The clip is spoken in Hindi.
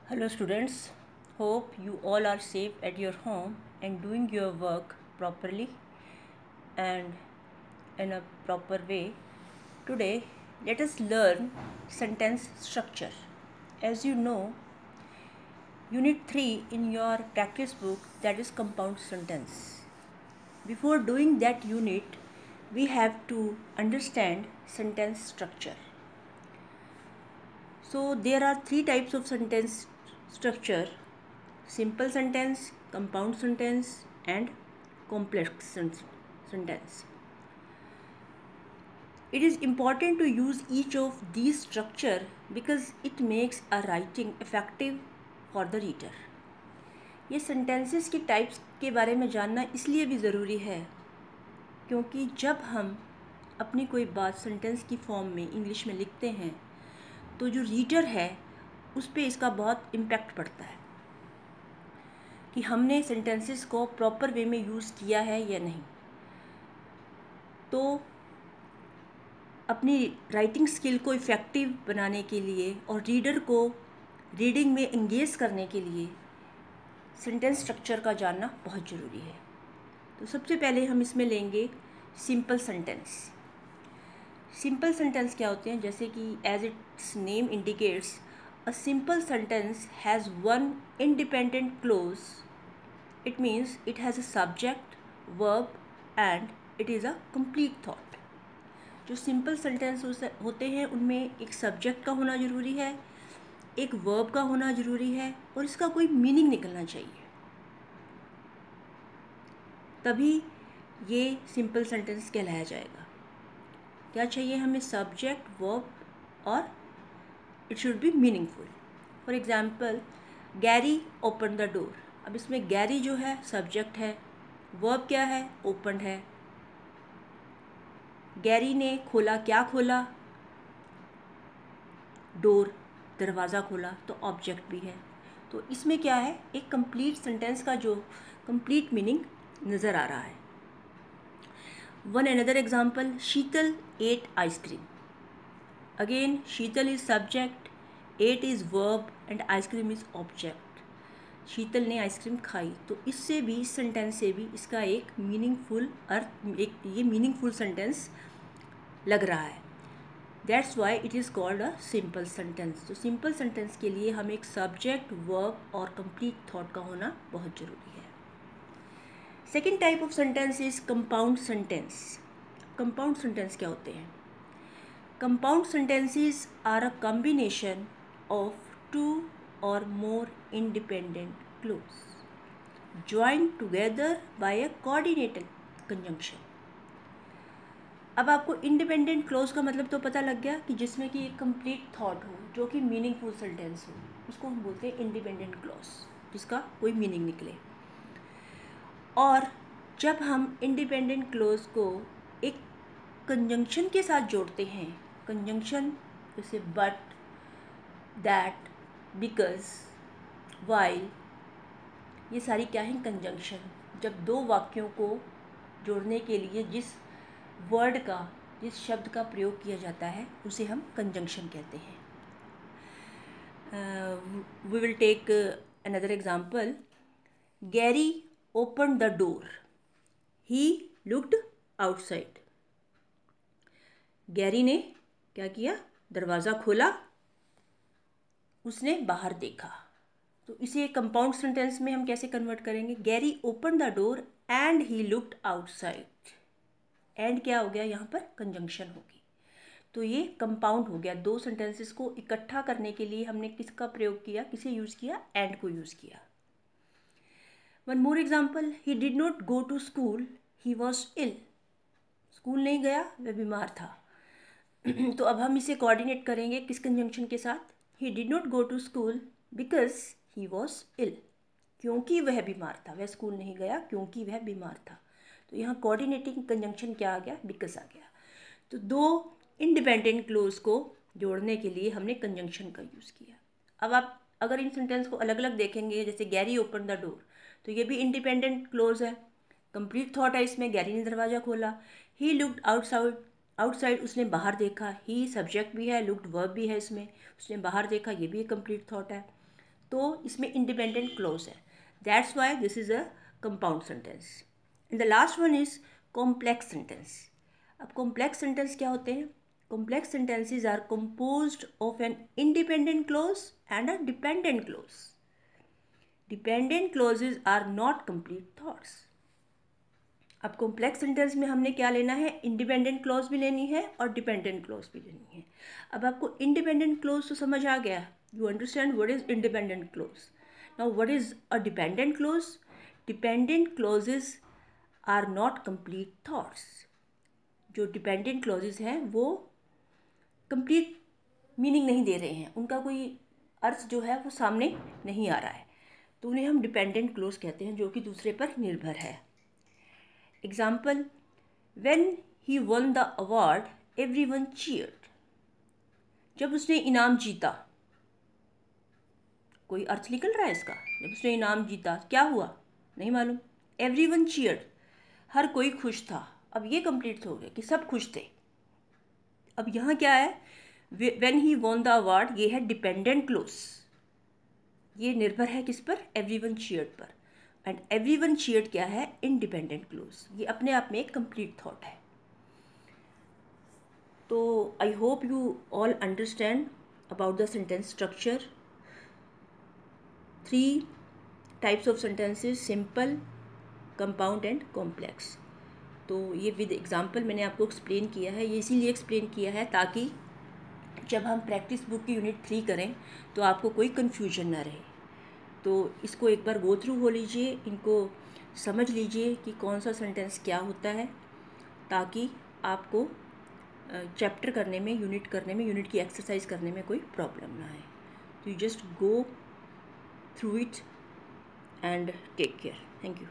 Hello students, hope you all are safe at your home and doing your work properly and in a proper way. Today let us learn sentence structure. As you know, unit 3 in your practice book, that is compound sentence. Before doing that unit, we have to understand sentence structure. So there are three types of sentence structure: simple sentence, compound sentence and complex sentence. It is important to use each of these structure because it makes a writing effective for the reader. ये sentences की types के बारे में जानना इसलिए भी ज़रूरी है क्योंकि जब हम अपनी कोई बात सेंटेंस की फॉर्म में इंग्लिश में लिखते हैं तो जो रीडर है उस पर इसका बहुत इम्पैक्ट पड़ता है कि हमने सेंटेंसेस को प्रॉपर वे में यूज़ किया है या नहीं। तो अपनी राइटिंग स्किल को इफ़ेक्टिव बनाने के लिए और रीडर को रीडिंग में एंगेज करने के लिए सेंटेंस स्ट्रक्चर का जानना बहुत ज़रूरी है। तो सबसे पहले हम इसमें लेंगे सिंपल सेंटेंस। सिंपल सेंटेंस क्या होते हैं? जैसे कि as its name indicates, a simple sentence has one independent clause. It means it has a subject, verb and it is a complete thought. जो सिंपल सेंटेंस होते हैं उनमें एक सब्जेक्ट का होना ज़रूरी है, एक वर्ब का होना ज़रूरी है और इसका कोई मीनिंग निकलना चाहिए, तभी ये सिंपल सेंटेंस कहलाया जाएगा. क्या चाहिए हमें? सब्जेक्ट, वर्ब और it should be meaningful. For example, Gary open the door. अब इसमें गैरी जो है सब्जेक्ट है, वर्ब क्या है? ओपन है. गैरी ने खोला, क्या खोला? डोर, दरवाज़ा खोला, तो ऑब्जेक्ट भी है. तो इसमें क्या है? एक कंप्लीट सेंटेंस का जो कंप्लीट मीनिंग नज़र आ रहा है. One another example, Sheetal ate ice cream. Again Sheetal is subject, ate is verb and ice cream is object. Sheetal ने आइसक्रीम खाई. तो इससे भी, इस सेंटेंस से भी इसका एक मीनिंगफुल अर्थ, एक ये मीनिंगफुल सेंटेंस लग रहा है. That's why it is called a simple sentence. तो सिंपल सेंटेंस के लिए हमें एक सब्जेक्ट, वर्ब और कंप्लीट थॉट का होना बहुत ज़रूरी है. Second type of sentence is compound sentence. Compound sentence क्या होते हैं? Compound sentences are a combination of two or more independent clause joined together by a coordinated conjunction. अब आपको इंडिपेंडेंट क्लोज का मतलब तो पता लग गया कि जिसमें कि एक कंप्लीट थॉट हो, जो कि मीनिंगफुल सेंटेंस हो, उसको हम बोलते हैं इंडिपेंडेंट क्लोज, जिसका कोई मीनिंग निकले. और जब हम इंडिपेंडेंट क्लोज को एक कंजंक्शन के साथ जोड़ते हैं, कंजंक्शन जैसे बट, दैट, बिकॉज, वाइल, ये सारी क्या है? कंजंक्शन. जब दो वाक्यों को जोड़ने के लिए जिस वर्ड का, जिस शब्द का प्रयोग किया जाता है उसे हम कंजंक्शन कहते हैं. We will take another example. Gary open the door, he looked outside. Gary ने क्या किया? दरवाज़ा खोला, उसने बाहर देखा. तो इसे कंपाउंड सेंटेंस में हम कैसे कन्वर्ट करेंगे? Gary open the door and he looked outside. And क्या हो गया? यहाँ पर कंजंक्शन होगी. तो ये कंपाउंड हो गया. दो सेंटेंसेस को इकट्ठा करने के लिए हमने किसका प्रयोग किया, किसे यूज़ किया? एंड को यूज़ किया. One more example, he did not go to school, he was ill. School नहीं गया, वह बीमार था. तो अब हम इसे कोऑर्डिनेट करेंगे किस कंजंक्शन के साथ? He did not go to school because he was ill. क्योंकि वह बीमार था. वह स्कूल नहीं गया क्योंकि वह बीमार था. तो यहाँ कोऑर्डिनेटिंग कंजंक्शन क्या आ गया? बिकॉज आ गया. तो दो इंडिपेंडेंट क्लोज को जोड़ने के लिए हमने कंजंक्शन का यूज़ किया. अब आप अगर इन सेंटेंस को अलग अलग देखेंगे, जैसे गैरी ओपन द डोर, तो ये भी इंडिपेंडेंट क्लोज है, कंप्लीट थॉट है इसमें. गैरी ने दरवाज़ा खोला. ही लुक्ड आउटसाइड, आउटसाइड उसने बाहर देखा. ही सब्जेक्ट भी है, लुक्ड वर्ब भी है इसमें, उसने बाहर देखा, ये भी एक कंप्लीट थॉट है. तो इसमें इंडिपेंडेंट क्लोज है, that's why this is a compound sentence. And the last one is complex sentence. अब कॉम्प्लेक्स सेंटेंस क्या होते हैं? Complex sentences are composed of an independent clause and a dependent clause. Dependent clauses are not complete thoughts. अब कॉम्प्लेक्स सेंटेंस में हमने क्या लेना है? इंडिपेंडेंट क्लॉज भी लेनी है और डिपेंडेंट क्लॉज भी लेनी है। अब आपको इंडिपेंडेंट क्लॉज तो समझ आ गया, you understand what is independent clause. Now what is a dependent clause? Dependent clauses are not complete thoughts. जो डिपेंडेंट क्लॉजेज हैं वो कंप्लीट मीनिंग नहीं दे रहे हैं, उनका कोई अर्थ जो है वो सामने नहीं आ रहा है, तो उन्हें हम डिपेंडेंट क्लॉज कहते हैं, जो कि दूसरे पर निर्भर है। Example, when he won the award everyone cheered। जब उसने इनाम जीता, कोई अर्थ निकल रहा है इसका? जब उसने इनाम जीता क्या हुआ नहीं मालूम। everyone cheered, हर कोई खुश था। अब ये कंप्लीट हो गया कि सब खुश थे। अब यहाँ क्या है? when he won the award, ये है डिपेंडेंट क्लोज, ये निर्भर है किस पर? everyone cheered पर। एंड everyone cheered क्या है? इंडिपेंडेंट क्लोज, ये अपने आप में एक कंप्लीट थॉट है। तो I hope you all understand about the sentence structure. 3 types of sentences, simple, compound and complex. तो ये विद एग्जांपल मैंने आपको एक्सप्लेन किया है। ये इसीलिए एक्सप्लेन किया है ताकि जब हम प्रैक्टिस बुक की यूनिट 3 करें तो आपको कोई कन्फ्यूजन ना रहे। तो इसको एक बार गो थ्रू हो लीजिए, इनको समझ लीजिए कि कौन सा सेंटेंस क्या होता है, ताकि आपको चैप्टर करने में, यूनिट करने में, यूनिट की एक्सरसाइज करने में कोई प्रॉब्लम ना आए। तो you just go through it and take care. Thank you.